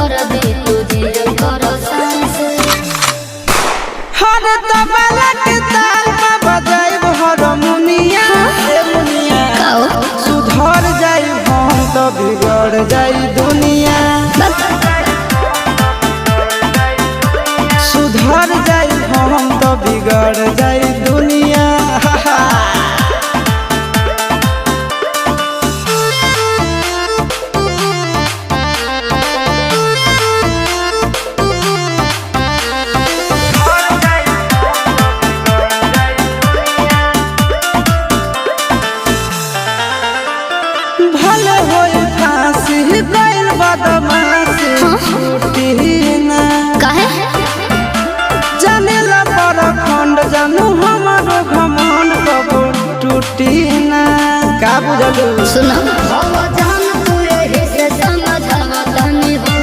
कर दे तुझे कर सांस हर तबला के ताल में बजाइब हारमोनिया ए मुनिया सुधर जाई हम तो बिगड़ जाई दुनिया सुधर जाई हम तो बिगड़ जाई दुनिया भले होई फांसी गइल बदमाशी छूटी ना काहे जानेला पर खंड जानू हमारो घमंड कबो टूटी ना का बुझलू सुना